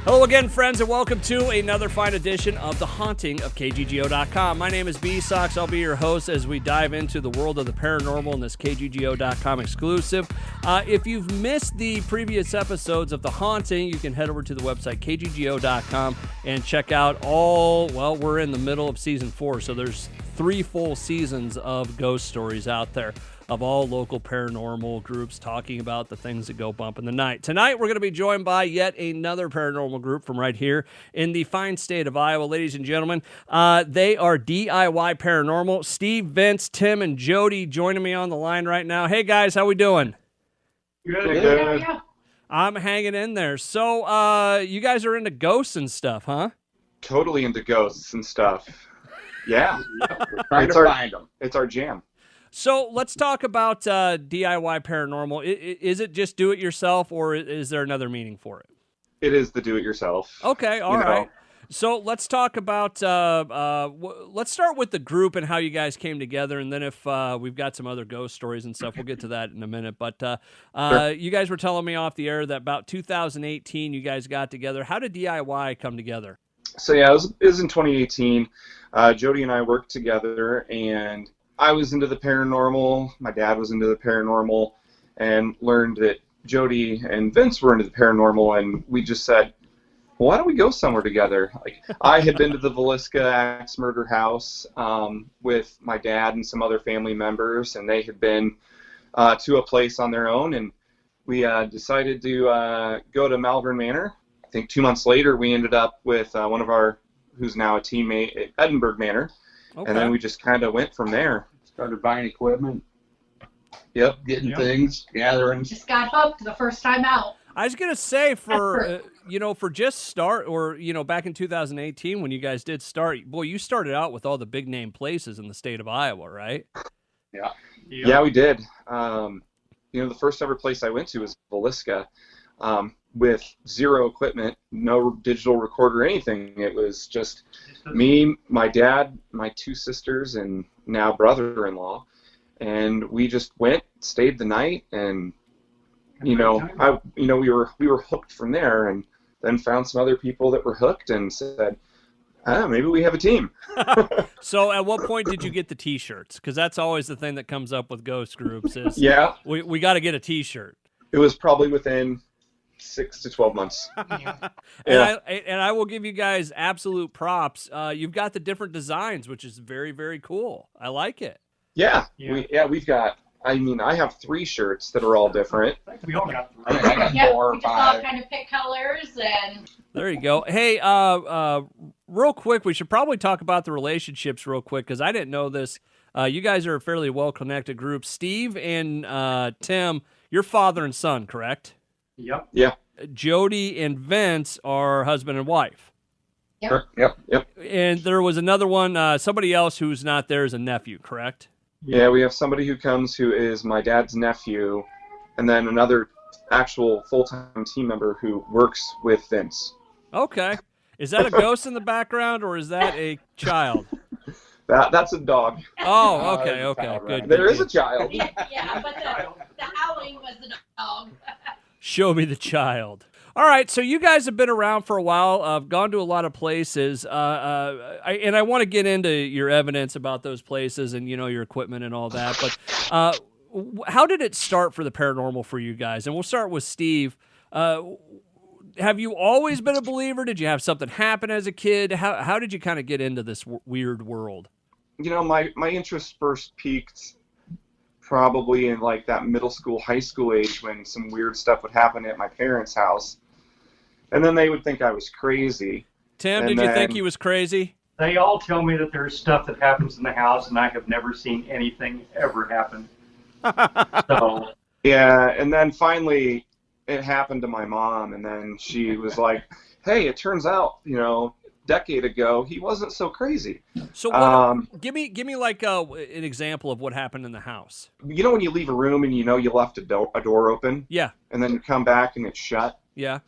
Hello again, friends, and welcome to another fine edition of The Haunting of KGGO.com. My name is B-sox. I'll be your host as we dive into the world of the paranormal in this KGGO.com exclusive. If you've missed the previous episodes of The Haunting, you can head over to the website KGGO.com and check out we're in the middle of season 4, so there's 3 full seasons of ghost stories out there of all local paranormal groups talking about the things that go bump in the night. Tonight, we're going to be joined by yet another paranormal group from right here in the fine state of Iowa. Ladies and gentlemen, they are DIY Paranormal. Steve, Vince, Tim, and Jody joining me on the line right now. Hey, guys, how we doing? Good. I'm hanging in there. So, you guys are into ghosts and stuff, huh? Totally into ghosts and stuff. Yeah. It's our jam. So let's talk about DIY Paranormal. Is it just do-it-yourself, or is there another meaning for it? It is the do-it-yourself. Okay, all right. So let's talk about, let's start with the group and how you guys came together, and then if we've got some other ghost stories and stuff, we'll get to that in a minute. But Sure. You guys were telling me off the air that about 2018 you guys got together. How did DIY come together? So yeah, it was in 2018. Jody and I worked together, and I was into the paranormal, my dad was into the paranormal, and learned that Jody and Vince were into the paranormal, and we just said, well, why don't we go somewhere together? Like, I had been to the Villisca Axe Murder House with my dad and some other family members, and they had been to a place on their own, and we decided to go to Malvern Manor. I think 2 months later, we ended up with one of our, who's now a teammate at Edinburgh Manor. Okay. And then we just kind of went from there. Started buying equipment. Yep. Getting things, gathering. Just got hooked the first time out. I was going to say for just start, or, back in 2018 when you guys did start, boy, you started out with all the big name places in the state of Iowa, right? Yeah, we did. The first ever place I went to was Villisca, with zero equipment, no digital recorder, anything. It was just me, my dad, my 2 sisters, and now brother-in-law. And we just went, stayed the night, and we were hooked from there, and then found some other people that were hooked and said, maybe we have a team. So at what point did you get the T-shirts? Because that's always the thing that comes up with ghost groups is we got to get a T-shirt. It was probably within 6 to 12 months. And I will give you guys absolute props. You've got the different designs, which is very, very cool. I like it. We've got, I have 3 shirts that are all different. We all got 3. I got 4 or 5. We just all kind of pick colors and... There you go. Hey, real quick, we should probably talk about the relationships real quick, because I didn't know this. You guys are a fairly well-connected group. Steve and Tim, you're father and son, correct? Yep. Yeah. Jody and Vince are husband and wife. Yep. Yep. And there was another one, somebody else who's not there is a nephew, correct? Yeah, we have somebody who comes who is my dad's nephew, and then another actual full-time team member who works with Vince. Okay. Is that a ghost in the background, or is that a child? That's a dog. Oh, okay, good. There is a child. Yeah, but the howling was the dog. Show me the child. All right, so you guys have been around for a while. I've gone to a lot of places, and I want to get into your evidence about those places and, your equipment and all that. But how did it start for the paranormal for you guys? And we'll start with Steve. Have you always been a believer? Did you have something happen as a kid? How did you kind of get into this weird world? My interest first peaked probably in like that middle school, high school age, when some weird stuff would happen at my parents' house. And then they would think I was crazy. Tim, did you think he was crazy? They all tell me that there's stuff that happens in the house, and I have never seen anything ever happen. So. Yeah, and then finally it happened to my mom, and then she was like, hey, it turns out, decade ago, he wasn't so crazy. So give me like an example of what happened in the house. When you leave a room and you left a door open? Yeah. And then you come back and it's shut? Yeah.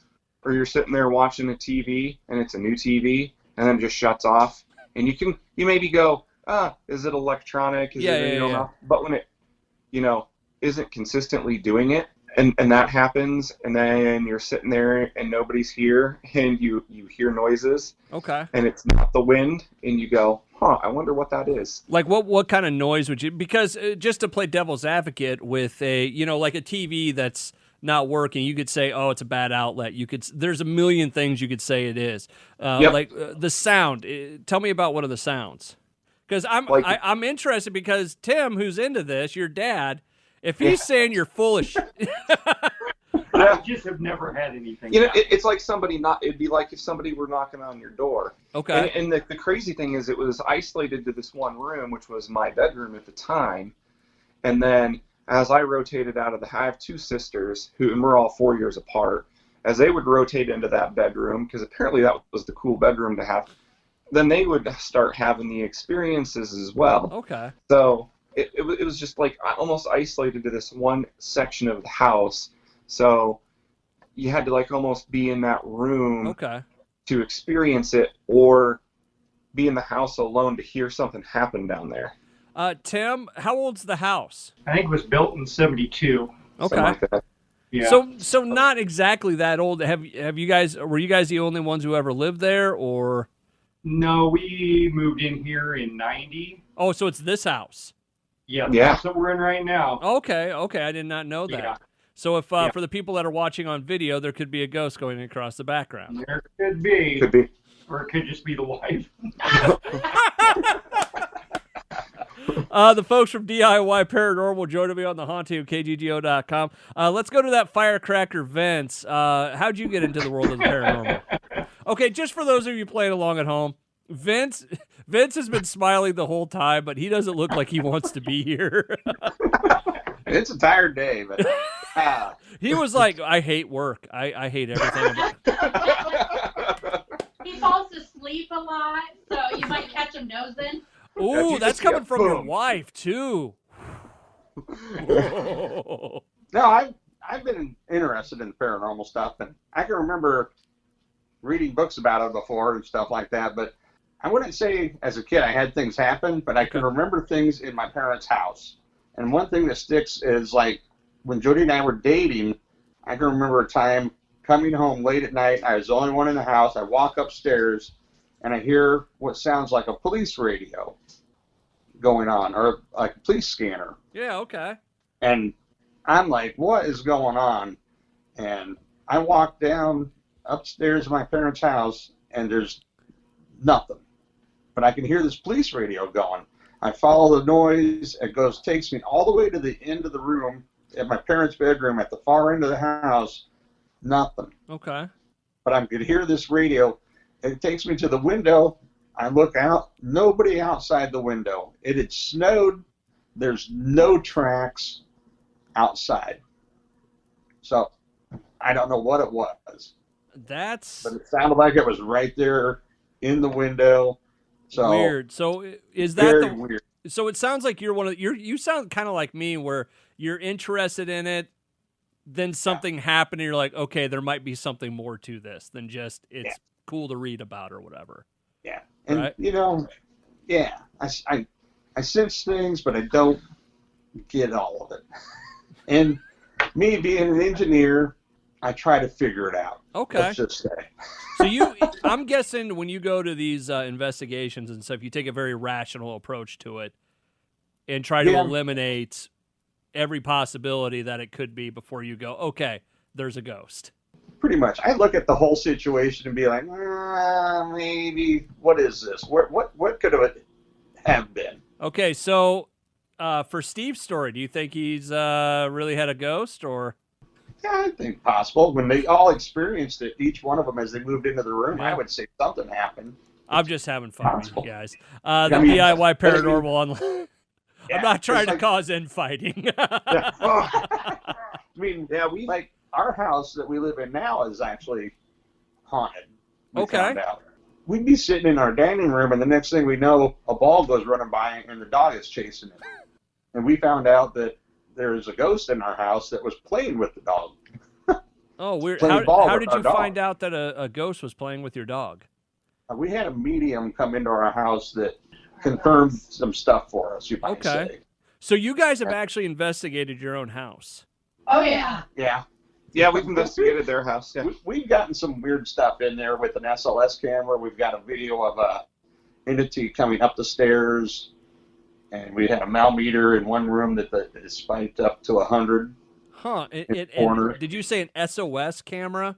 Or you're sitting there watching a TV and it's a new TV and then it just shuts off, and you maybe go, is it electronic? But when it, isn't consistently doing it, and that happens, and then you're sitting there and nobody's here, and you hear noises, Okay. and it's not the wind, and you go, I wonder what that is. Like what kind of noise would you? Because just to play devil's advocate with a like a TV that's not working, you could say, oh, it's a bad outlet. There's a million things you could say it is. Yep. Like the sound. Tell me about one of the sounds. Because I'm interested because Tim, who's into this, your dad, if he's saying you're fool of shit. I just have never had anything. It's like it'd be like if somebody were knocking on your door. Okay. And the crazy thing is it was isolated to this one room, which was my bedroom at the time. And then as I rotated out of I have two sisters and we're all 4 years apart. As they would rotate into that bedroom, because apparently that was the cool bedroom to have, then they would start having the experiences as well. Okay. So it was just like almost isolated to this one section of the house. So you had to like almost be in that room to experience it, or be in the house alone to hear something happen down there. Tim, how old's the house? I think it was built in 72. Okay. Like that. Yeah. So not exactly that old. Were you guys the only ones who ever lived there, or? No, we moved in here in 90. Oh, so it's this house. Yeah. Yeah. That's what we're in right now. Okay, I did not know that. Yeah. So if for the people that are watching on video, there could be a ghost going across the background. There could be. Could be. Or it could just be the wife. The folks from DIY Paranormal joining me on the haunting of KGGO.com. Let's go to that firecracker, Vince. How'd you get into the world of the paranormal? Okay, just for those of you playing along at home, Vince has been smiling the whole time, but he doesn't look like he wants to be here. It's a tired day, but He was like, I hate work. I hate everything about it. He falls asleep a lot, so you might catch him dozing. Ooh, that's coming from your wife, too. No, I've been interested in paranormal stuff, and I can remember reading books about it before and stuff like that, but I wouldn't say as a kid I had things happen, but I can remember things in my parents' house. And one thing that sticks is like when Jody and I were dating, I can remember a time coming home late at night. I was the only one in the house. I walk upstairs and I hear what sounds like a police radio going on, or like a police scanner. Yeah, okay. And I'm like, what is going on? And I walk down upstairs to my parents' house and there's nothing. But I can hear this police radio going. I follow the noise. It takes me all the way to the end of the room at my parents' bedroom at the far end of the house. Nothing. Okay. But I could hear this radio. It takes me to the window. I look out. Nobody outside the window. It had snowed. There's no tracks outside. So I don't know what it was. But it sounded like it was right there in the window. So weird. So is that very weird? So it sounds like you're you sound kind of like me, where you're interested in it, then something happened, and you're like, okay, there might be something more to this than just it's cool to read about or whatever. Yeah, and right? I sense things, but I don't get all of it. And me being an engineer, I try to figure it out. Okay. Let's just say. So I'm guessing when you go to these investigations and stuff, you take a very rational approach to it and try to eliminate every possibility that it could be before you go, okay, there's a ghost. Pretty much. I look at the whole situation and be like, maybe, what is this? What could it have been? Okay, so for Steve's story, do you think he's really had a ghost, or? Yeah, I think possible. When they all experienced it, each one of them as they moved into the room, I would say something happened. I'm just having fun with you guys. DIY Paranormal Online. I'm not trying to cause infighting. I mean, we like our house that we live in now is actually haunted. We found out. We'd be sitting in our dining room, and the next thing we know, a ball goes running by, and the dog is chasing it. And we found out that there's a ghost in our house that was playing with the dog. Oh, weird. How did you find out that a ghost was playing with your dog? We had a medium come into our house that confirmed some stuff for us, you might say. So you guys have actually investigated your own house. Oh, yeah. Yeah. Yeah, we've investigated their house. Yeah. We've gotten some weird stuff in there with an SLS camera. We've got a video of a entity coming up the stairs, and we had a malmeter in one room that is spiked up to 100. Huh. Corner. Did you say an SOS camera?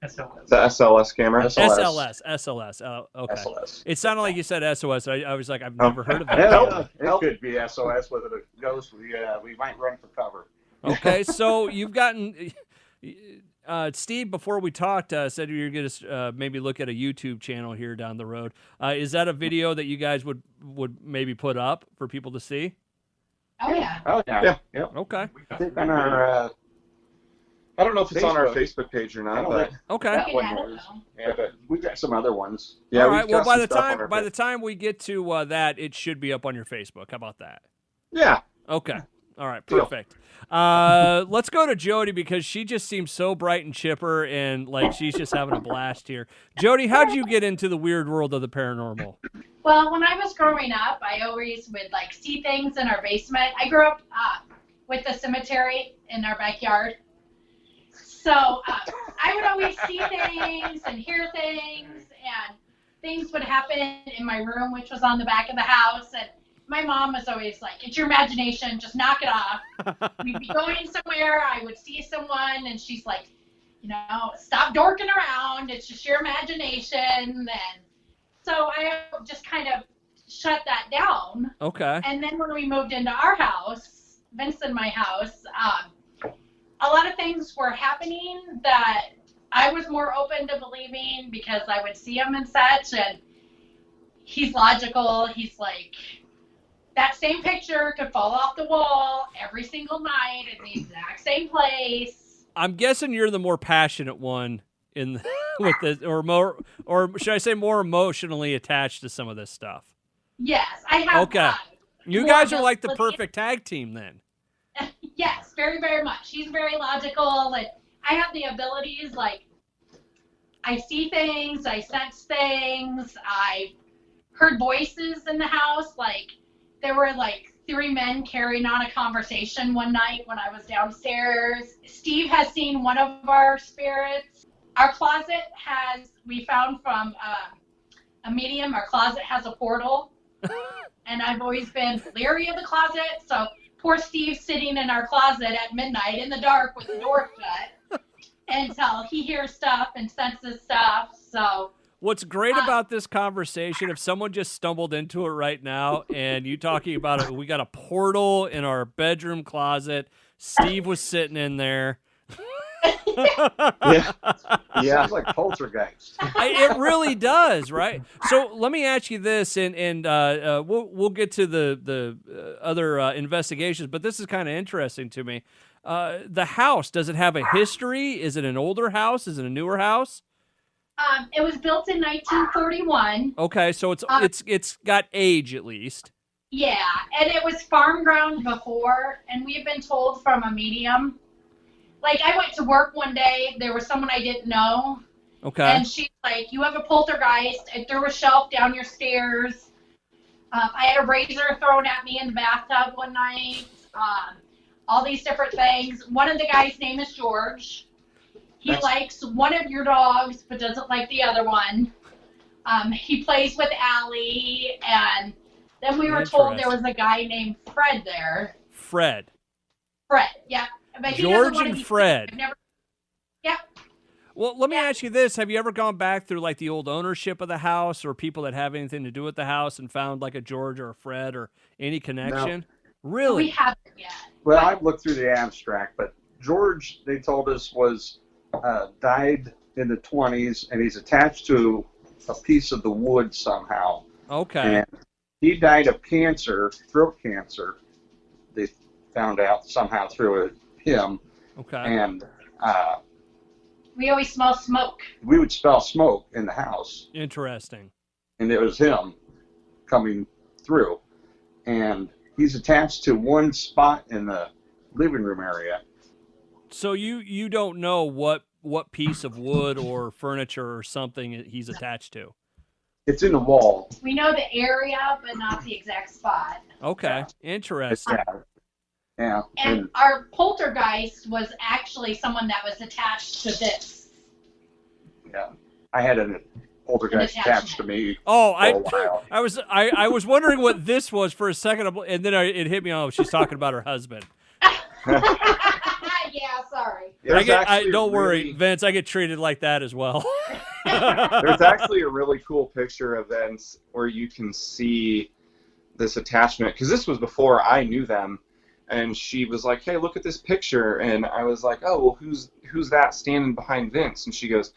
SLS. The SLS camera. SLS. Oh, okay. SLS. It sounded like you said SOS. I was like, I've never heard of that. Yeah, it could be SOS with a ghost. We might run for cover. Okay, so you've gotten Steve. Before we talked, said you were going to maybe look at a YouTube channel here down the road. Is that a video that you guys would maybe put up for people to see? Oh, yeah. Oh, yeah. Yeah. Okay. I think on our I don't know if it's on our Facebook. Facebook page or I not, don't but think- Okay. that We one can add it, was. though. Yeah, but we've got some other ones. yeah. All we've right. Well, got by some the stuff on our time page. we get to that, it should be up on your Facebook. How about that? Yeah. Okay. All right. Deal. Perfect. Let's go to Jody because she just seems so bright and chipper and like she's just having a blast here. Jody, how'd you get into the weird world of the paranormal? Well, when I was growing up, I always would like see things in our basement. I grew up with the cemetery in our backyard. So I would always see things and hear things, and things would happen in my room, which was on the back of the house. And my mom was always like, it's your imagination, just knock it off. We'd be going somewhere, I would see someone, and she's like, stop dorking around, it's just your imagination. And so I just kind of shut that down. Okay. And then when we moved into our house, Vince and my house, a lot of things were happening that I was more open to believing because I would see him and such, and he's logical. He's like, that same picture could fall off the wall every single night in the exact same place. I'm guessing you're the more passionate one in with this, or should I say more emotionally attached to some of this stuff. Yes, I have. Okay. You more guys are like the ability. perfect tag team then. Yes, very, very much. He's very logical, and I have the abilities, like, I see things, I sense things, I heard voices in the house, like, there were, like, 3 men carrying on a conversation one night when I was downstairs. Steve has seen one of our spirits. Our closet we found from a medium, our closet has a portal, and I've always been leery of the closet, so poor Steve's sitting in our closet at midnight in the dark with the door shut until he hears stuff and senses stuff. So What's great about this conversation, if someone just stumbled into it right now and you talking about it, we got a portal in our bedroom closet. Steve was sitting in there. Yeah. Yeah. Sounds like poltergeist. It really does, right? So let me ask you this, and we'll get to the other investigations, but this is kind of interesting to me. The house, does it have a history? Is it an older house? Is it a newer house? it was built in 1931. Okay, so it's got age at least. Yeah, and it was farm ground before, and we've been told from a medium. Like, I went to work one day, there was someone I didn't know, Okay. and she's like, you have a poltergeist, and threw a shelf down your stairs. I had a razor thrown at me in the bathtub one night. All these different things. One of the guys' name is George. He likes one of your dogs, but doesn't like the other one. He plays with Allie, and then we were told there was a guy named Fred there. Fred, yeah. But he George doesn't want to and be Fred. I've never, yeah. Well, let me ask you this. Have you ever gone back through like the old ownership of the house or people that have anything to do with the house and found like a George or a Fred or any connection? No. Really? We haven't yet. Well, I've looked through the abstract, but George, they told us, was died in the 20s, and he's attached to a piece of the wood somehow. Okay. And he died of cancer, throat cancer. They found out somehow through him. Okay. And We always smell smoke. we would smell smoke in the house, Interesting. and it was him coming through. And he's attached to one spot in the living room area. So you don't know what piece of wood or furniture or something he's attached to? It's in the wall. We know the area, but not the exact spot. Okay. Interesting. Yeah. Yeah. And our poltergeist was actually someone that was attached to this. Yeah. I had a poltergeist attached to me Oh, for a while. I was wondering what this was for a second, and then it hit me. Oh, she's talking about her husband. Yeah, sorry. Don't worry, Vince. I get treated like that as well. There's actually a really cool picture of Vince where you can see this attachment, because this was before I knew them, and she was like, "Hey, look at this picture," and I was like, "Oh, well, who's that standing behind Vince?" And she goes,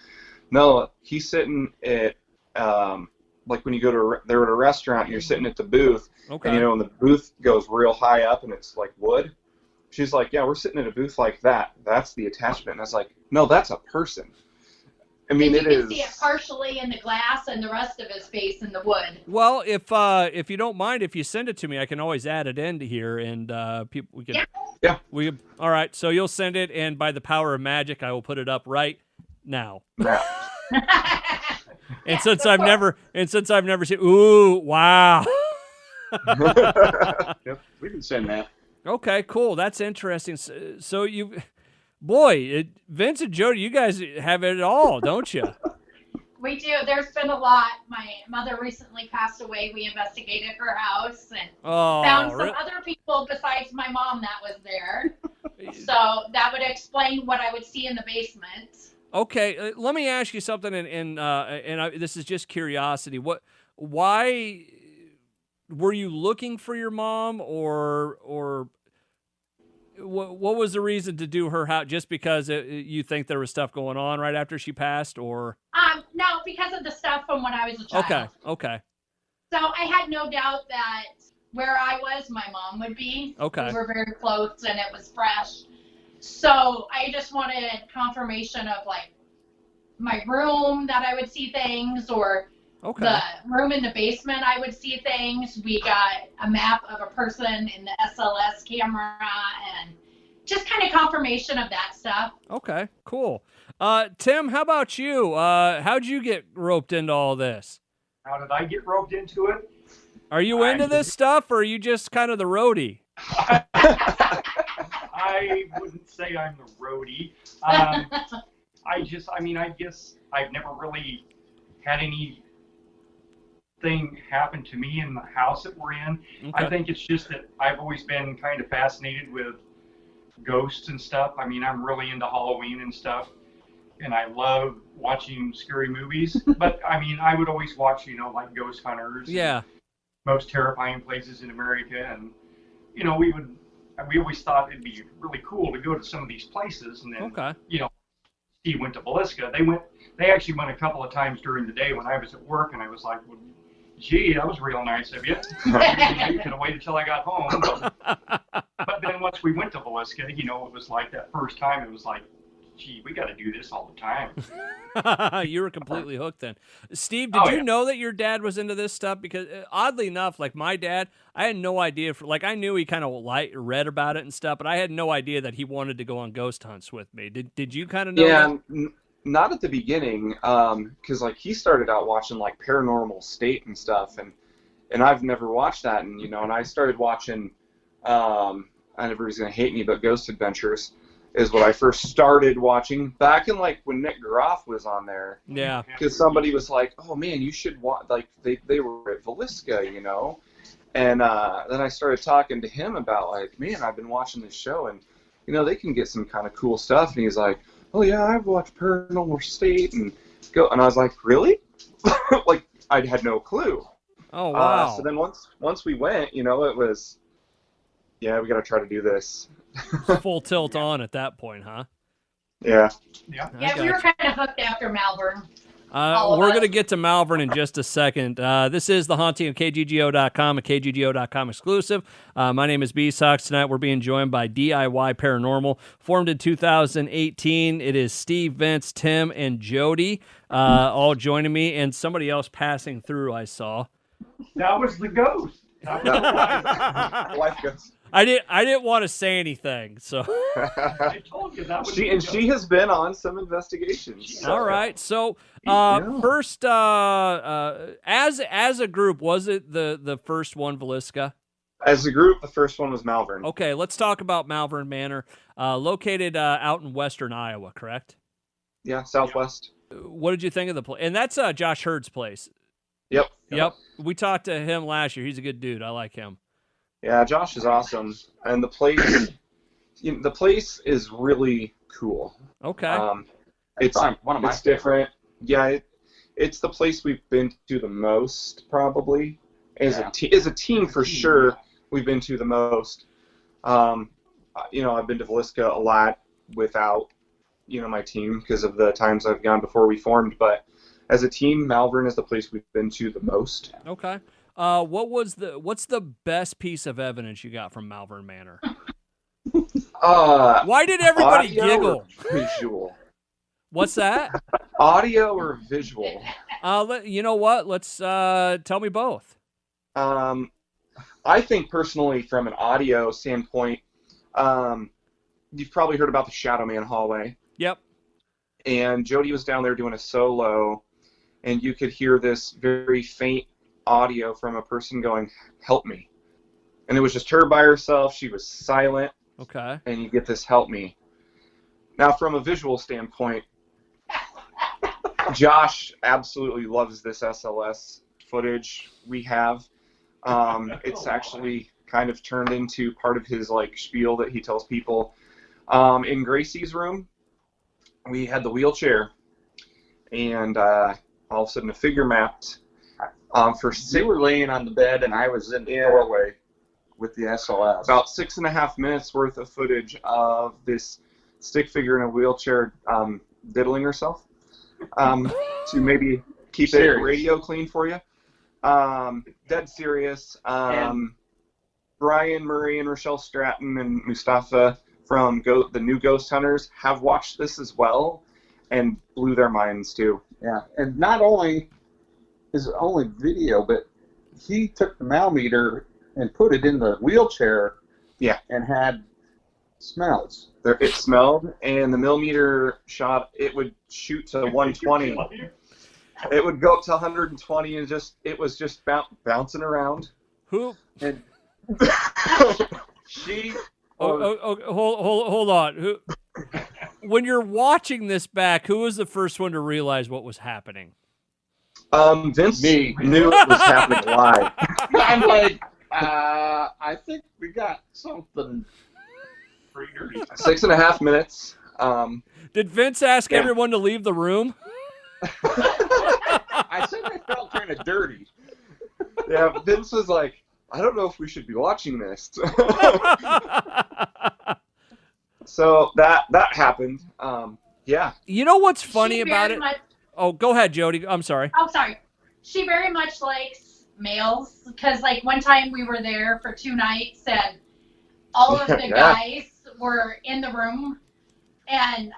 "No, he's sitting at like when you go to they're at a restaurant and you're sitting at the booth, Okay. and and the booth goes real high up and it's like wood." She's like, "Yeah, we're sitting at a booth like that. That's the attachment." And I was like, "No, that's a person." I mean, you can see it partially in the glass and the rest of his face in the wood. Well, if you don't mind, if you send it to me, I can always add it into here, and people we can. Yeah. All right. So you'll send it, and by the power of magic, I will put it up right now. Yeah. And since I've never seen, ooh, wow. Yep, we can send that. Okay, cool. That's interesting. So Vince and Jody, you guys have it all, don't you? We do. There's been a lot. My mother recently passed away. We investigated her house and found some other people besides my mom that was there. So that would explain what I would see in the basement. Okay, let me ask you something, this is just curiosity. Why were you looking for your mom, or what was the reason to do her house? Just because you think there was stuff going on right after she passed, or? No, because of the stuff from when I was a child. Okay. So I had no doubt that where I was, my mom would be. Okay. We were very close, and it was fresh. So I just wanted confirmation of like my room that I would see things, or the room in the basement I would see things. We got a map of a person in the SLS camera, and just kind of confirmation of that stuff. Okay, cool. Tim, how about you? How'd you get roped into all this? How did I get roped into it? Are you into this stuff, or are you just kind of the roadie? I wouldn't say I'm the roadie. I guess I've never really had anything happen to me in the house that we're in. Okay. I think it's just that I've always been kind of fascinated with ghosts and stuff. I mean, I'm really into Halloween and stuff, and I love watching scary movies. But, I mean, I would always watch, like Ghost Hunters. Yeah. Most terrifying places in America, and, we always thought it'd be really cool to go to some of these places, and then, Steve went to Villisca. They actually went a couple of times during the day when I was at work, and I was like, well, gee, that was real nice of you. You could have waited till I got home. But then once we went to Villisca, it was like that first time, it was like, gee, we got to do this all the time. You were completely hooked then. Steve, did you know that your dad was into this stuff? Because oddly enough, like my dad, I had no idea. I knew he kind of read about it and stuff, but I had no idea that he wanted to go on ghost hunts with me. Did you kind of know that? Not at the beginning, because like he started out watching like Paranormal State and stuff, and I've never watched that, and and I started watching, I never was gonna hate me, but Ghost Adventures is what I first started watching back in like when Nick Groff was on there. Yeah. Because somebody was like, "Oh man, you should watch." Like they were at Villisca, and then I started talking to him about like, "Man, I've been watching this show, and they can get some kind of cool stuff." And he's like, "Oh yeah, I've watched Paranormal State and go," and I was like, "Really?" Like I had no clue. Oh wow. So then once we went, it was, we got to try to do this. Full tilt on at that point, huh? Yeah. Yeah, we were kind of hooked after Malvern. We're going to get to Malvern in just a second. This is The Haunting of KGGO.com, a KGGO.com exclusive. My name is B-sox. Tonight we're being joined by DIY Paranormal, formed in 2018. It is Steve, Vince, Tim, and Jody all joining me, and somebody else passing through I saw. That was the ghost. Life ghost. I didn't want to say anything, so. I told you that was she has been on some investigations. So. All right, so first, as a group, was it the first one, Villisca? As a group, the first one was Malvern. Okay, let's talk about Malvern Manor, located out in western Iowa, correct? Yeah, southwest. What did you think of the place? And that's Josh Hurd's place. Yep. We talked to him last year. He's a good dude. I like him. Yeah, Josh is awesome, and the place, the place is really cool. Okay. It's one of my it's different. Yeah, it's the place we've been to the most, probably. As a team, for sure, we've been to the most. I've been to Villisca a lot without, my team because of the times I've gone before we formed. But as a team, Malvern is the place we've been to the most. Okay. What's the best piece of evidence you got from Malvern Manor? Why did everybody giggle? Visual. What's that? Audio or visual? You know what? Let's tell me both. I think personally, from an audio standpoint, you've probably heard about the Shadow Man hallway. Yep. And Jody was down there doing a solo, and you could hear this very faint audio from a person going, "Help me." And it was just her by herself. She was silent. Okay. And you get this, "Help me." Now, from a visual standpoint, Josh absolutely loves this SLS footage we have. It's actually kind of turned into part of his spiel that he tells people. In Gracie's room, we had the wheelchair, and all of a sudden a figure mapped. You were laying on the bed, and I was in the doorway with the SLS. About 6.5 minutes worth of footage of this stick figure in a wheelchair diddling herself to maybe keep it radio clean for you. Dead serious. Brian Murray and Rochelle Stratton and Mustafa from the new Ghost Hunters have watched this as well and blew their minds too. Yeah, and not only is it only video, but he took the millimeter and put it in the wheelchair. Yeah, and had smells. It smelled, and the millimeter shot. It would shoot to 120. It would go up to 120, and it was just bouncing around. Who? And she. Hold on. Who? When you're watching this back, who was the first one to realize what was happening? Vince knew it was happening live. I'm like, I think we got something pretty dirty. 6.5 minutes. Did Vince ask everyone to leave the room? I said I felt kind of dirty. Yeah, Vince was like, I don't know if we should be watching this. So that happened. Yeah. You know what's funny about it? Oh, go ahead, Jody. I'm sorry. Oh, sorry. She very much likes males because, one time we were there for 2 nights and all of the guys were in the room, and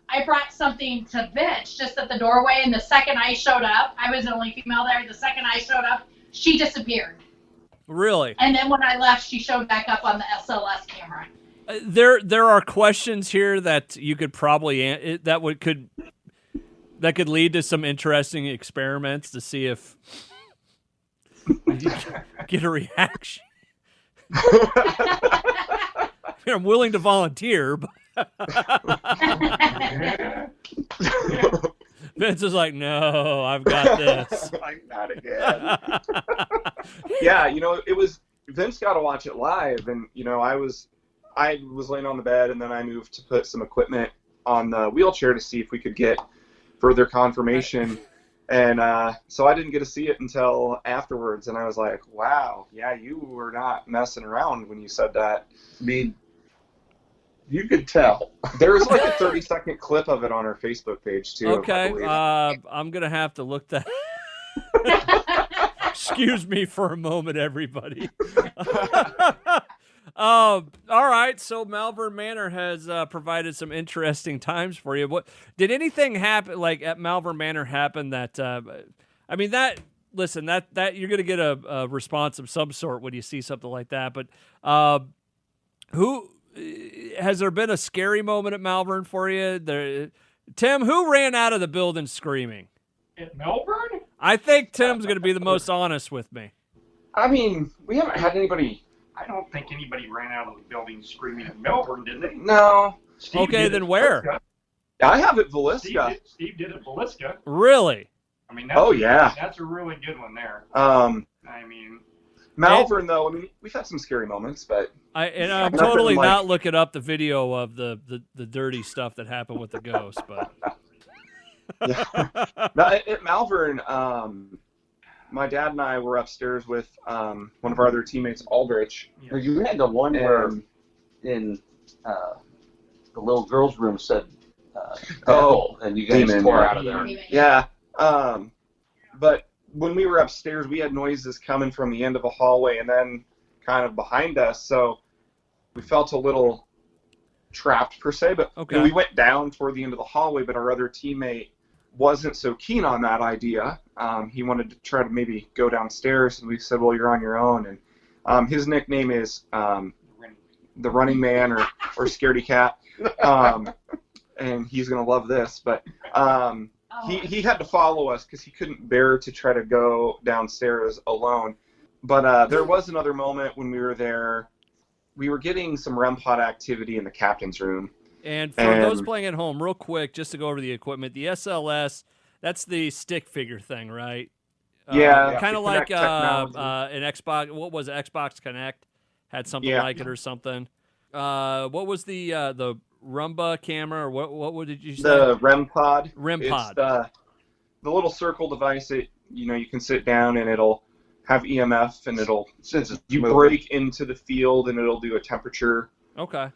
I brought something to Vince just at the doorway, and the second I showed up, I was the only female there. The second I showed up, she disappeared. Really? And then when I left, she showed back up on the SLS camera. There are questions here that you could probably that could lead to some interesting experiments to see if you get a reaction. I'm willing to volunteer, but Vince is like, no, I've got this. Not again. Yeah, it was Vince got to watch it live, and I was laying on the bed, and then I moved to put some equipment on the wheelchair to see if we could get further confirmation, and so I didn't get to see it until afterwards, and I was like, wow, yeah, you were not messing around when you said that. I mean, you could tell. There was a 30-second clip of it on our Facebook page too. Okay, I'm gonna have to look that. Excuse me for a moment, everybody. All right, so Malvern Manor has provided some interesting times for you. What did anything happen at Malvern Manor happen that that you're going to get a response of some sort when you see something like that, but who has there been a scary moment at Malvern for you? Tim, who ran out of the building screaming? At Malvern? I think Tim's going to be the most honest with me. I mean, we haven't had anybody I don't think anybody ran out of the building screaming at Malvern, did they? No. Okay, then where? I have it Villisca. Steve did it Villisca. Really? I mean, that's a really good one there. I mean, Malvern, though, I mean, we've had some scary moments, but I'm totally not looking up the video of the dirty stuff that happened with the ghost, but yeah. No, at Malvern, my dad and I were upstairs with one of our other teammates, Aldrich. Yeah. You had the one where in the little girl's room said, and you guys tore out of there. Yeah. But when we were upstairs, we had noises coming from the end of a hallway and then kind of behind us, so we felt a little trapped per se, but okay. We went down toward the end of the hallway, but our other teammate wasn't so keen on that idea. He wanted to try to maybe go downstairs, and we said, well, you're on your own. And his nickname is the Running Man or Scaredy Cat. And he's going to love this, but he had to follow us because he couldn't bear to try to go downstairs alone. But there was another moment when we were there. We were getting some REM pod activity in the captain's room. And for those playing at home, real quick, just to go over the equipment, the SLS, that's the stick figure thing, right? Yeah. Kind of like an Xbox. What was it? Xbox Connect had something like it or something. What was the Rumba camera? Or what did you say? The REM pod. REM pod. It's the little circle device that you can sit down and it'll have EMF and it'll break into the field and it'll do a temperature. Okay.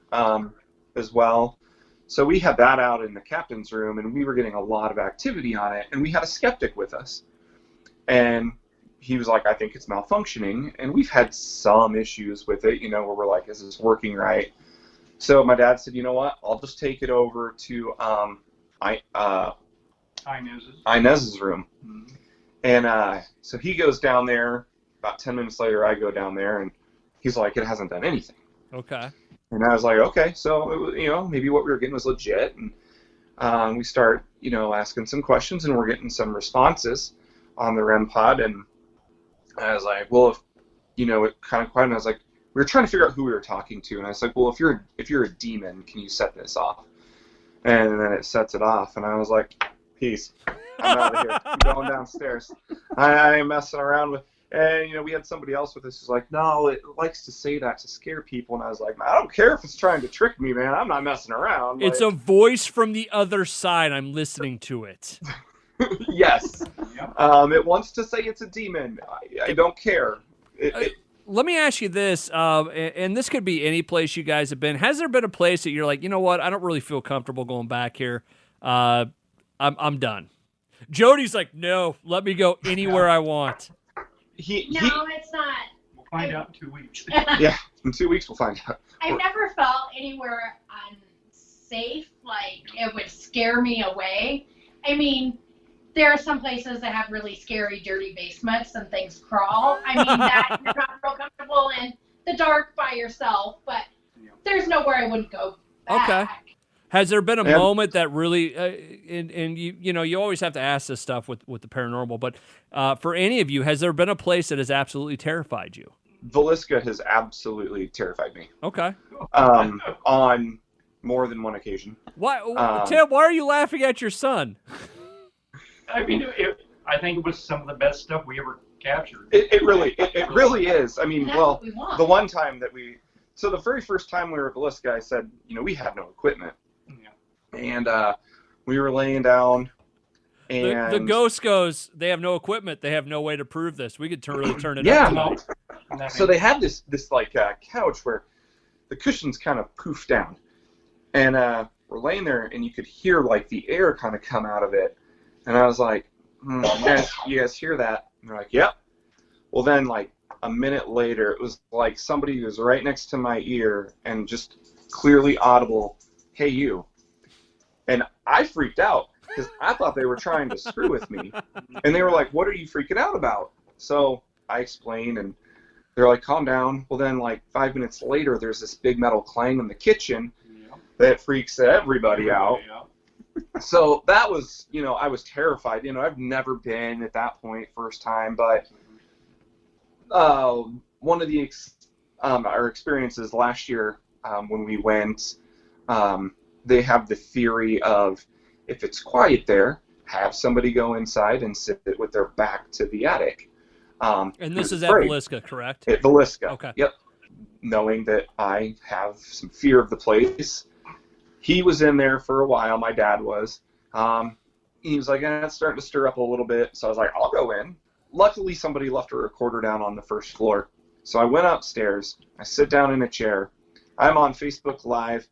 As well. So we had that out in the captain's room, and we were getting a lot of activity on it, and we had a skeptic with us. And he was like, I think it's malfunctioning, and we've had some issues with it, where we're like, is this working right? So my dad said, you know what, I'll just take it over to Inez's room. Mm-hmm. And so he goes down there. About 10 minutes later, I go down there, and he's like, it hasn't done anything. Okay. And I was like, okay, so, maybe what we were getting was legit. And we start, asking some questions, and we're getting some responses on the REM pod. And I was like, well, it kind of quiet. And I was like, we were trying to figure out who we were talking to. And I was like, well, if you're a demon, can you set this off? And then it sets it off. And I was like, peace. I'm out of here. I'm going downstairs. I ain't messing around with. And, we had somebody else with us who's like, no, it likes to say that to scare people. And I was like, I don't care if it's trying to trick me, man. I'm not messing around. It's a voice from the other side. I'm listening to it. Yes. It wants to say it's a demon. I don't care. Let me ask you this, and this could be any place you guys have been. Has there been a place that you're like, you know what, I don't really feel comfortable going back here. I'm done. Jody's like, no, let me go anywhere I want. It's not. We'll find out in 2 weeks. Yeah, in 2 weeks we'll find out. I've never felt anywhere unsafe, like it would scare me away. I mean, there are some places that have really scary, dirty basements and things crawl. I mean, that you're not real comfortable in the dark by yourself, but there's nowhere I wouldn't go back. Okay. Has there been a moment that really, and you always have to ask this stuff with the paranormal, but for any of you, has there been a place that has absolutely terrified you? Villisca has absolutely terrified me. Okay. On more than one occasion. Why, Tim? Why are you laughing at your son? I mean, I think it was some of the best stuff we ever captured. It really is. I mean, well, the one time that so the very first time we were at Villisca, I said, we have no equipment. And we were laying down, and the ghost goes, they have no equipment. They have no way to prove this. We could really turn it yeah. up tonight. So they had this like couch where the cushions kind of poofed down, and we're laying there, and you could hear like the air kind of come out of it, and I was like, you guys hear that? And they're like, yep. Well, then like a minute later, it was like somebody was right next to my ear and just clearly audible, hey you. And I freaked out because I thought they were trying to screw with me. And they were like, what are you freaking out about? So I explained, and they're like, calm down. Well, then like 5 minutes later, there's this big metal clang in the kitchen that freaks everybody out. So that was, I was terrified. I've never been at that point first time, but one of the our experiences last year when we went, they have the theory of if it's quiet there, have somebody go inside and sit with their back to the attic. And this is at Villisca, correct? At Villisca. Okay. Yep. Knowing that I have some fear of the place. He was in there for a while, my dad was. He was like, it's starting to stir up a little bit. So I was like, I'll go in. Luckily, somebody left a recorder down on the first floor. So I went upstairs. I sit down in a chair. I'm on Facebook Live.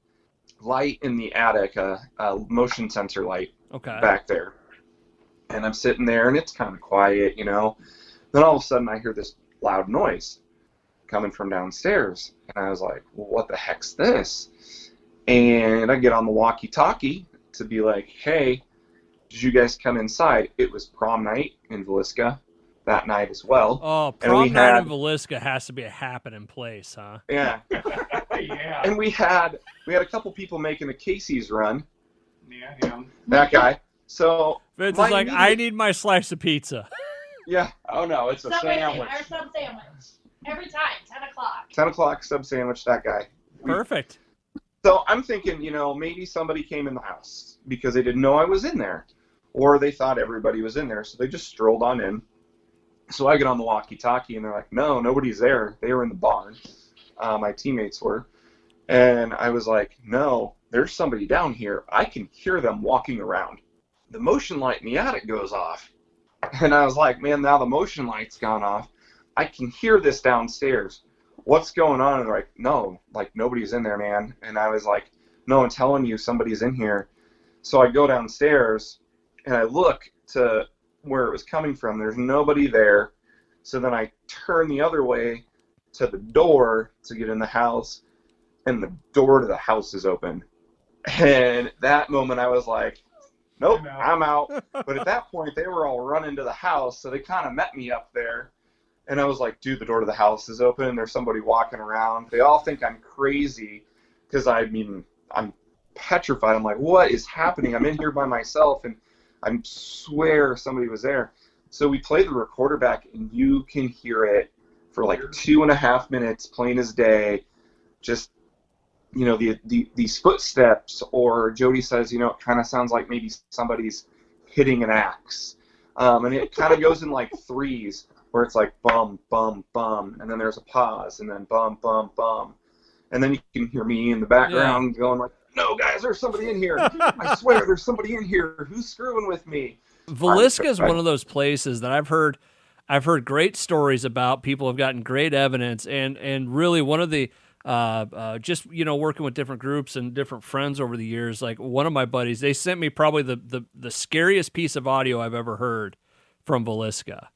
Light in the attic, a motion sensor light back there. And I'm sitting there, and it's kind of quiet, you know. Then all of a sudden, I hear this loud noise coming from downstairs. And I was like, well, what the heck's this? And I get on the walkie-talkie to be like, hey, did you guys come inside? It was prom night in Villisca that night as well. Oh, prom night in Villisca has to be a happening place, huh? Yeah. Yeah. And we had a couple people making a Casey's run. Yeah. That guy. So Vince is like, I need my slice of pizza. Yeah. Oh no, it's a sandwich. Or sub sandwich. Every time, 10 o'clock. 10 o'clock sub sandwich, that guy. Perfect. So I'm thinking, you know, maybe somebody came in the house because they didn't know I was in there. Or they thought everybody was in there, so they just strolled on in. So I get on the walkie-talkie, and they're like, no, nobody's there. They were in the barn. My teammates were. And I was like, no, there's somebody down here. I can hear them walking around. The motion light in the attic goes off. And I was like, man, now the motion light's gone off. I can hear this downstairs. What's going on? And they're like, no, like nobody's in there, man. And I was like, no, I'm telling you, somebody's in here. So I go downstairs, and I look to where it was coming from. There's nobody there. So then I turn the other way to the door to get in the house, and the door to the house is open. And that moment I was like, nope, I'm out. But at that point, they were all running to the house, so they kind of met me up there. And I was like, dude, the door to the house is open. There's somebody walking around. They all think I'm crazy because, I mean, I'm petrified. I'm like, what is happening? I'm in here by myself, and I swear somebody was there. So we play the recorder back, and you can hear it for like 2.5 minutes, plain as day. Just, you know, these footsteps, or Jody says, you know, it kind of sounds like maybe somebody's hitting an axe. And it kind of goes in like threes, where it's like bum, bum, bum, and then there's a pause, and then bum, bum, bum. And then you can hear me in the background going like, no, guys, there's somebody in here. I swear there's somebody in here. Who's screwing with me? Villisca is one of those places that I've heard great stories about. People have gotten great evidence, and really one of the just, you know, working with different groups and different friends over the years, like one of my buddies, they sent me probably the scariest piece of audio I've ever heard from Villisca.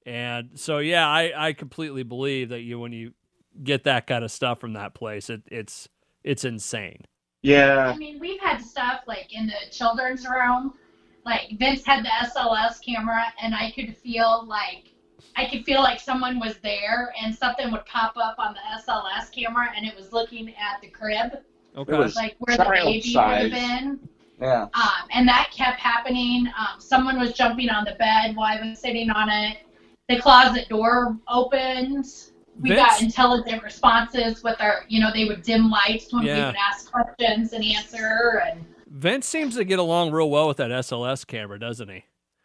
And so, yeah, I completely believe that when you get that kind of stuff from that place, it's insane. Yeah. I mean, we've had stuff like in the children's room. Like Vince had the SLS camera, and I could feel like someone was there, and something would pop up on the SLS camera, and it was looking at the crib. Okay. Like where the baby would have been. Yeah. And that kept happening. Someone was jumping on the bed while I was sitting on it. The closet door opened. We got intelligent responses with our, you know, they would dim lights when we would ask questions and answer. And Vince seems to get along real well with that SLS camera, doesn't he?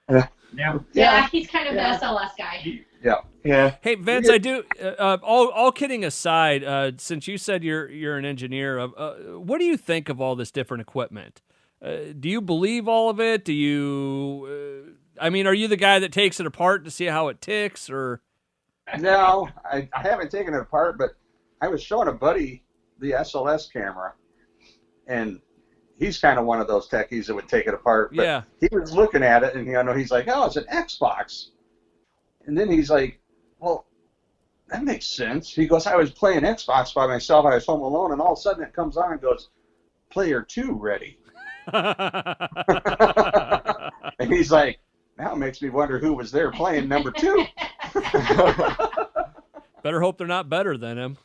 Yeah, he's kind of the SLS guy. Yeah. Hey, Vince, I do. All kidding aside, since you said you're an engineer, what do you think of all this different equipment? Do you believe all of it? Do you? I mean, are you the guy that takes it apart to see how it ticks, or? No, I haven't taken it apart, but I was showing a buddy the SLS camera, and he's kind of one of those techies that would take it apart. But yeah. He was looking at it, and you know, he's like, "Oh, it's an Xbox." And then he's like, "Well, that makes sense." He goes, "I was playing Xbox by myself. I was home alone, and all of a sudden it comes on and goes, player 2 ready." And he's like, "Now it makes me wonder who was there playing number 2." Better hope they're not better than him.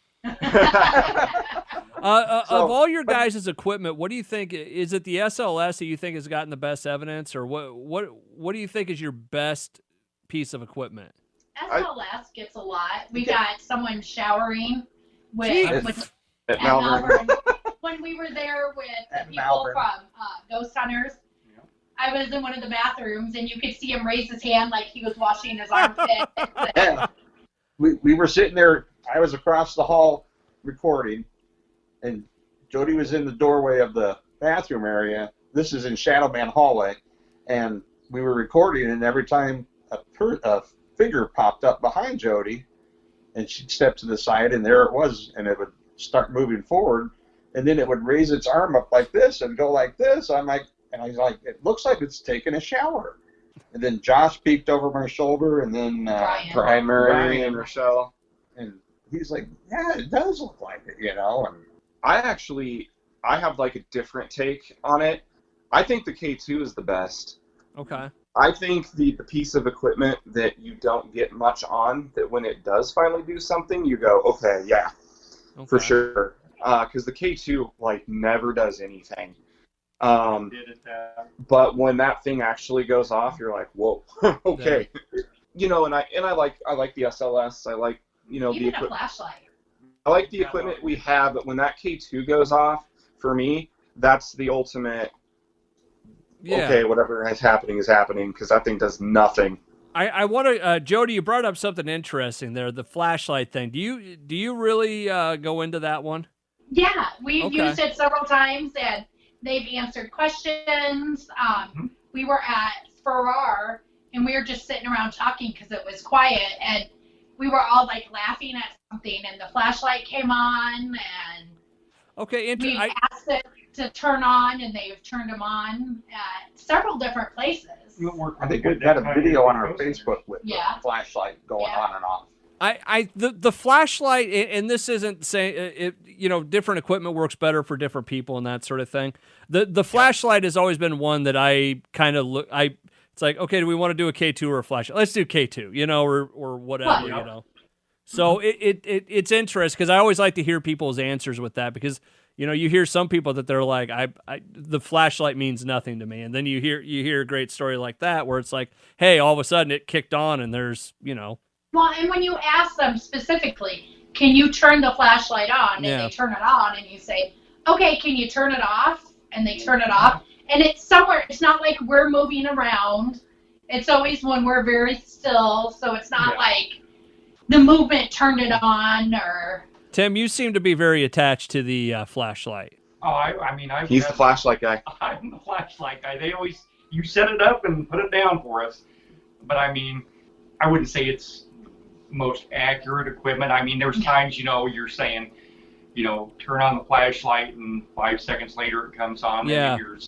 Of all your guys' equipment, what do you think? Is it the SLS that you think has gotten the best evidence, or what do you think is your best piece of equipment? SLS gets a lot. We got someone showering At Malvern. When we were there with At people Malvern. from Ghost Hunters. Yeah. I was in one of the bathrooms, and you could see him raise his hand like he was washing his armpit. Yeah. We were sitting there. I was across the hall recording, and Jody was in the doorway of the bathroom area. This is in Shadow Man hallway, and we were recording, and every time a figure popped up behind Jody, and she'd step to the side, and there it was, and it would start moving forward, and then it would raise its arm up like this and go like this. I was like, it looks like it's taking a shower. And then Josh peeked over my shoulder, and then Brian Murray Brian. and Rochelle. And he's like, yeah, it does look like it, you know. And I have like a different take on it. I think the K2 is the best. Okay. I think the piece of equipment that you don't get much on, that when it does finally do something, you go, okay, yeah, for sure. Because the K2 like never does anything. But when that thing actually goes off, you're like, whoa, okay. Yeah. You know, and I like the SLS. I like, you know, Even the a equipment. flashlight. I like the equipment we have, but when that K2 goes off, for me, that's the ultimate. Yeah. Okay, whatever is happening, because that thing does nothing. I want to, Jody, you brought up something interesting there, the flashlight thing. Do you really go into that one? Yeah, we've used it several times, and they've answered questions. We were at Farrar, and we were just sitting around talking because it was quiet, and we were all like laughing at something, and the flashlight came on, and we asked it to turn on, and they've turned them on at several different places. I think we've got a video on our Facebook with the flashlight going on and off. The flashlight, and this isn't saying it, you know, different equipment works better for different people and that sort of thing. The flashlight has always been one that I kind of look. It's like, okay, do we want to do a K2 or a flashlight? Let's do K2, you know, or whatever, you know. So it's interesting because I always like to hear people's answers with that, because you know, you hear some people that they're like, the flashlight means nothing to me, and then you hear a great story like that where it's like, hey, all of a sudden it kicked on, and there's, you know. Well, and when you ask them specifically, can you turn the flashlight on, and they turn it on, and you say, okay, can you turn it off, and they turn it off, and it's somewhere. It's not like we're moving around. It's always when we're very still, so it's not like the movement turned it on or. Tim, you seem to be very attached to the flashlight. Oh, I mean, he's the flashlight guy. I'm the flashlight guy. You set it up and put it down for us. But I mean, I wouldn't say it's most accurate equipment. I mean, there's times, you know, you're saying, you know, turn on the flashlight, and 5 seconds later it comes on. Yeah. And you're,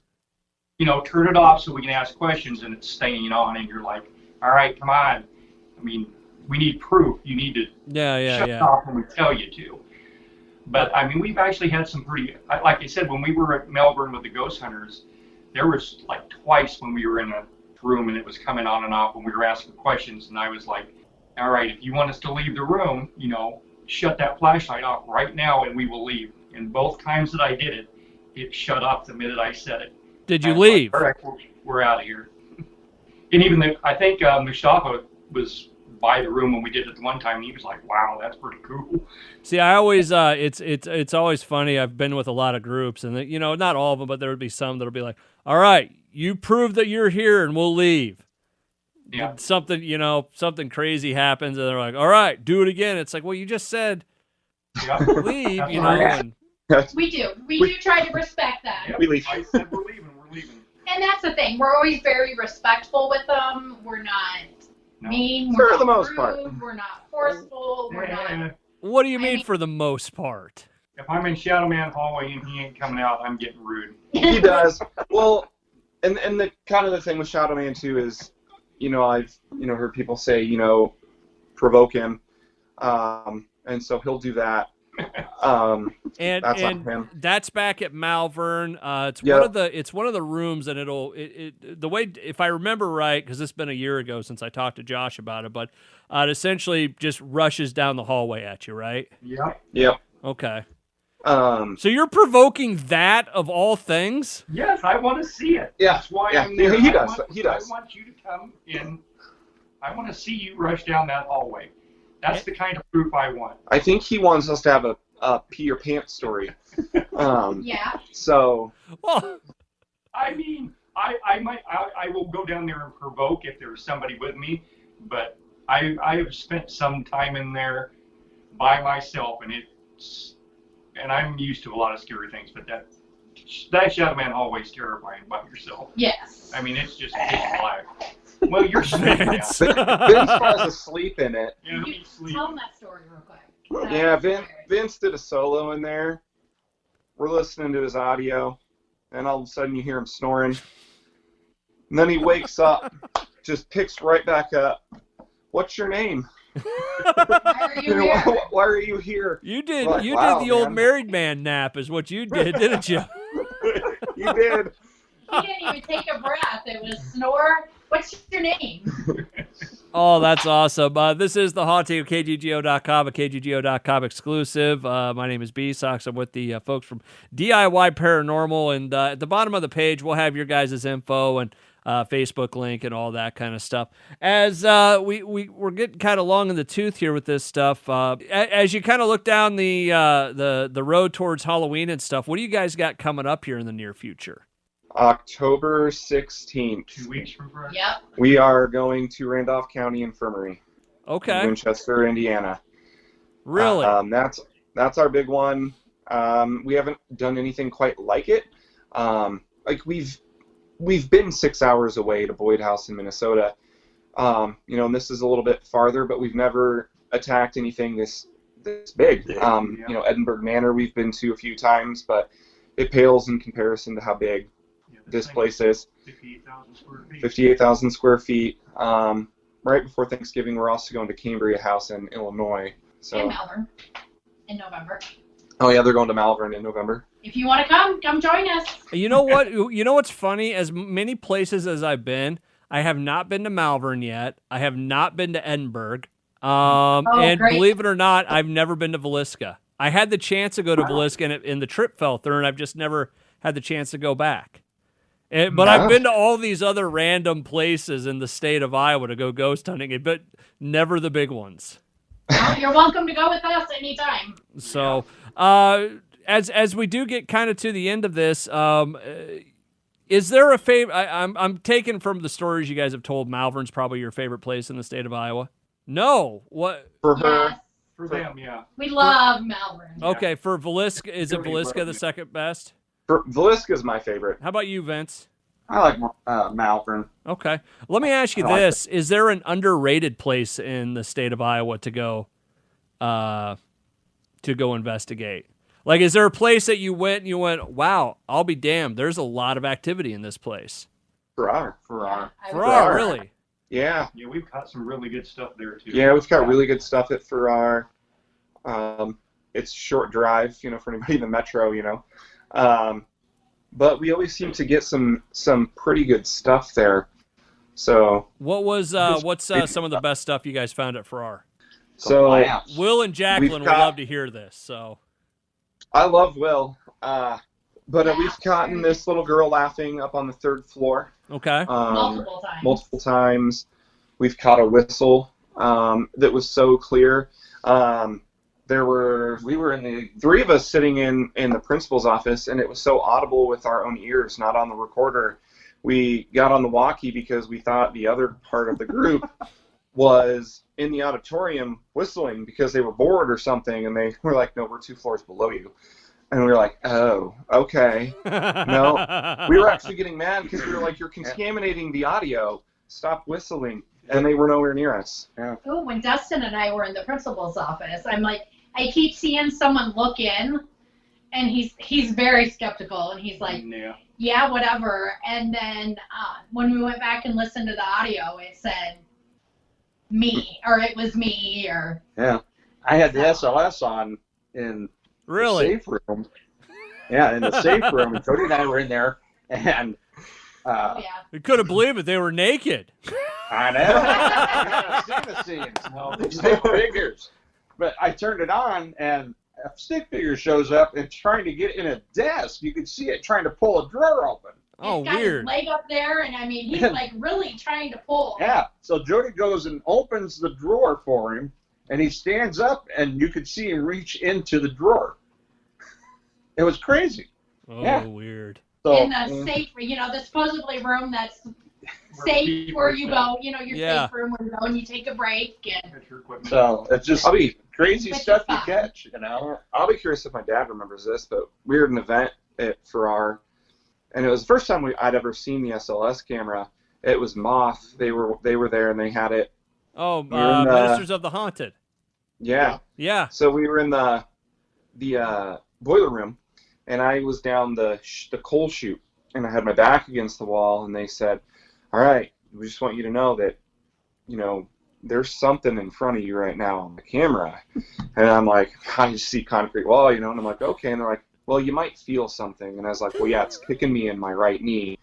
you know, turn it off so we can ask questions, and it's staying on, and you're like, all right, come on. I mean, we need proof. You need to shut it off when we tell you to. But, I mean, we've actually had some pretty, like I said, when we were at Melbourne with the Ghost Hunters, there was like twice when we were in a room and it was coming on and off when we were asking questions, and I was like, all right, if you want us to leave the room, you know, shut that flashlight off right now and we will leave. And both times that I did it, it shut off the minute I said it. Did you leave? Like, all right, we're out of here. And even I think Mustafa was by the room when we did it the one time, and he was like, wow, that's pretty cool. See, I always it's always funny. I've been with a lot of groups, and you know, not all of them, but there would be some that'll be like, all right, you prove that you're here and we'll leave. Yeah. Something crazy happens, and they're like, all right, do it again. It's like, well, you just said leave, you know. And we do try to respect that. Yeah, we leave. I said we're leaving. And that's the thing. We're always very respectful with them. We're not mean. For We're the not most rude. part. We're not forceful. We're not. What do you mean for the most part? If I'm in Shadow Man hallway and he ain't coming out, I'm getting rude. He does. Well, and the kind of the thing with Shadow Man too is, you know, I've heard people say, you know, provoke him, and so he'll do that. And that's on him. That's back at Malvern. It's one of the rooms, and the way, if I remember right, because it's been a year ago since I talked to Josh about it, but it essentially just rushes down the hallway at you, right? Yep. Okay. So you're provoking that of all things? Yes, I want to see it. Yeah. That's why yeah. I'm there. He does. I want you to come in. I want to see you rush down that hallway. That's the kind of proof I want. I think he wants us to have pee your pants story. Yeah. So. Well, I mean, I will go down there and provoke if there's somebody with me, but I have spent some time in there by myself, and I'm used to a lot of scary things, but that Shadow Man hallway's terrifying by yourself. Yes. I mean, it's just pitch black. Well, you're sleeping. Vince falls asleep in it. Yeah, You tell them that story real quick. Yeah, Vince did a solo in there. We're listening to his audio, and all of a sudden you hear him snoring. And then he wakes up, just picks right back up. What's your name? Why are you here? Why are you here? You did Like, you wow, did the old man. married man nap is what you did, didn't you? You did. He didn't even take a breath. It was snore. What's your name? Oh, that's awesome. This is the haunting of KGGO.com, a KGGO.com exclusive. My name is B-sox. I'm with the folks from DIY Paranormal, and at the bottom of the page, we'll have your guys' info and Facebook link and all that kind of stuff. As we're getting kind of long in the tooth here with this stuff, as you kind of look down the road towards Halloween and stuff, what do you guys got coming up here in the near future? October 16th. 2 weeks from Friday. Yep. We are going to Randolph County Infirmary. Okay. In Winchester, Indiana. Really? That's our big one. We haven't done anything quite like it. Like we've been 6 hours away to Boyd House in Minnesota. And this is a little bit farther, but we've never attacked anything this big. Edinburgh Manor we've been to a few times, but it pales in comparison to how big this place is. 58,000 square feet. 58,000 square feet. Right before Thanksgiving, we're also going to Cambria House in Illinois. So. And Malvern in November. Oh yeah, they're going to Malvern in November. If you want to come join us. You know what? You know what's funny? As many places as I've been, I have not been to Malvern yet. I have not been to Edinburgh. And great. believe it or not, I've never been to Villisca. I had the chance to go to Villisca, and the trip fell through, and I've just never had the chance to go back. But I've been to all these other random places in the state of Iowa to go ghost hunting, but never the big ones. Well, you're welcome to go with us anytime. So, as we do get kind of to the end of this, is there a favorite? I'm taking from the stories you guys have told. Malvern's probably your favorite place in the state of Iowa. No, what For her. Yes. For them, yeah. We love Malvern. Okay, for Villisca, is it Villisca the second best? Villisca is my favorite. How about you, Vince? I like Malvern. Okay. Let me ask you this. Is there an underrated place in the state of Iowa to go investigate? Like, is there a place that you went and you went, wow, I'll be damned, there's a lot of activity in this place? Farrar. Farrar, really? Yeah. Yeah, we've got some really good stuff there, too. Yeah, we've got really good stuff at Farrar. It's a short drive, for anybody in the metro, but we always seem to get some pretty good stuff there. So what's some of the best stuff you guys found at Farrar? So Will and Jacqueline would love to hear this. So I love Will, but we've gotten this little girl laughing up on the third floor. Okay. Multiple times. We've caught a whistle that was so clear. We were in the three of us sitting in the principal's office, and it was so audible with our own ears, not on the recorder. We got on the walkie because we thought the other part of the group was in the auditorium whistling because they were bored or something, and they were like, no, we're 2 floors below you. And we were like, oh, okay. No. We were actually getting mad because we were like, you're contaminating the audio. Stop whistling. And they were nowhere near us. Yeah. Oh, when Dustin and I were in the principal's office, I'm like, I keep seeing someone look in, and he's very skeptical, and he's like, yeah, whatever. And then when we went back and listened to the audio, it said me, or it was me, or... Yeah. I had the SLS on in the safe room. Yeah, in the safe room. And Cody and I were in there, and... You couldn't believe it. They were naked. I know. I've seen the scenes. No, stick figures. But I turned it on, and a stick figure shows up and trying to get in a desk. You could see it trying to pull a drawer open. Oh, he's got weird. His leg up there, and I mean, he's like really trying to pull. Yeah. So Jody goes and opens the drawer for him, and he stands up, and you could see him reach into the drawer. It was crazy. Oh, yeah. Weird. So, In the safe, the supposedly room that's safe where you go, your safe room where you go and you take a break. And so it's just crazy stuff you catch, I'll be curious if my dad remembers this, but we were at an event and it was the first time I'd ever seen the SLS camera. It was Moth. They were there and they had it. Oh, Ministers of the Haunted. Yeah. Yeah. So we were in the boiler room, and I was down the coal chute, and I had my back against the wall, and they said, "All right, we just want you to know that, there's something in front of you right now on the camera." And I'm like, I just see concrete wall, and I'm like, okay. And they're like, well, you might feel something. And I was like, well, yeah, it's kicking me in my right knee.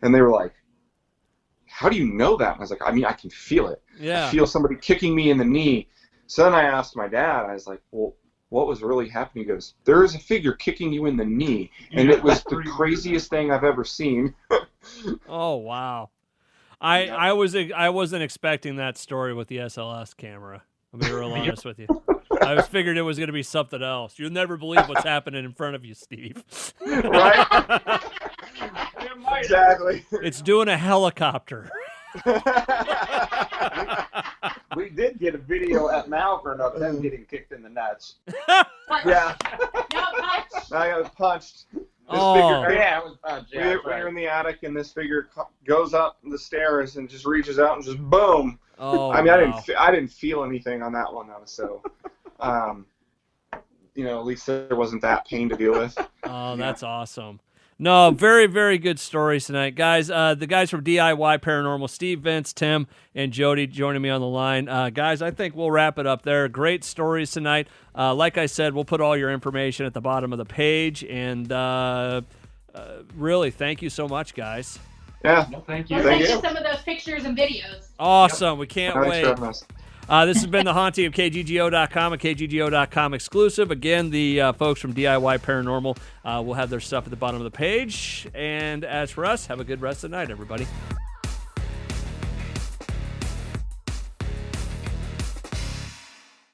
And they were like, how do you know that? And I was like, I mean, I can feel it. Yeah. I feel somebody kicking me in the knee. So then I asked my dad, I was like, well, what was really happening? He goes, there is a figure kicking you in the knee. And it was the craziest thing I've ever seen. Oh, wow. I wasn't expecting that story with the SLS camera. I'll be real honest with you. I was figured it was going to be something else. You'll never believe what's happening in front of you, Steve. Right? Exactly. It's doing a helicopter. we did get a video at Malvern of them getting kicked in the nuts. Yeah. No, punch. I got punched. This Oh. figure, Yeah, it was punched. Yeah, we were in the attic, and this figure goes up the stairs and just reaches out and just boom. Oh, I mean, wow. I didn't feel anything on that one, so, at least there wasn't that pain to deal with. Oh, that's awesome. No, very, very good stories tonight. Guys, the guys from DIY Paranormal, Steve, Vince, Tim, and Jody joining me on the line. Guys, I think we'll wrap it up there. Great stories tonight. Like I said, we'll put all your information at the bottom of the page. And really, thank you so much, guys. Yeah. No, thank you. We'll Thank send you. you some of those pictures and videos. Awesome. We can't Thanks wait. for having us. This has been the Haunting of KGGO.com, a KGGO.com exclusive. Again, the folks from DIY Paranormal will have their stuff at the bottom of the page. And as for us, have a good rest of the night, everybody.